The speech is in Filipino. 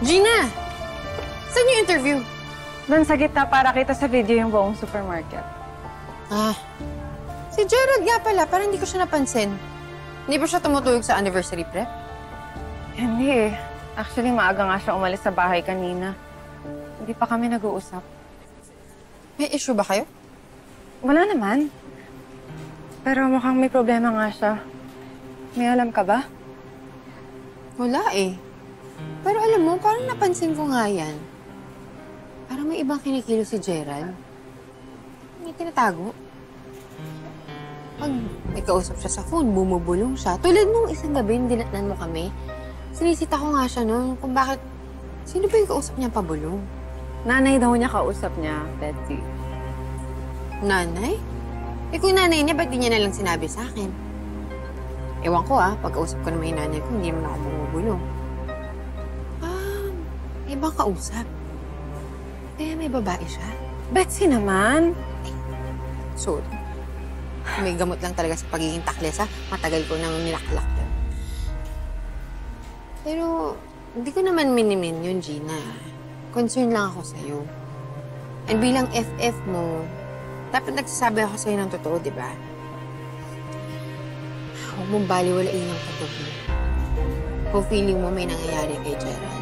Gina! Saan yung interview? Doon sa gitna para kita sa video yung buong supermarket. Si Gerald nga pala. Parang hindi ko siya napansin. Hindi ba siya tumutuyog sa anniversary prep? Hindi eh. Actually, maaga nga siya umalis sa bahay kanina. Hindi pa kami nag-uusap. May issue ba kayo? Wala naman. Pero mukhang may problema nga siya. May alam ka ba? Wala eh. Pero alam mo, parang napansin ko nga yan. Parang may ibang kinikilo si Gerald. May tinatago. Pag may kausap siya sa phone, bumubulong siya. Tulad nung isang gabi, dinatnan mo kami. Sinisita ko nga siya noon kung bakit... Sino ba yung kausap niya pabulong? Nanay daw niya kausap niya, Betsy. Nanay? Eh kung nanay niya, ba't di niya nalang sinabi sa akin? Ewan ko pagkausap ko naman yung nanay ko, hindi naman ako bumubulong. Ibang kausap. Kaya may babae siya. Betsy naman. Sorry. May gamot lang talaga sa pagiging takles, Matagal ko nang nilaklak yun. Pero, hindi ko naman minimin yun, Gina. Concern lang ako sa'yo. And bilang FF mo, dapat nagsasabi ako sa'yo ng totoo, di ba? Huwag mong baliwalain ang totoo mo. Kung feeling mo may nangyayari kay Gerald.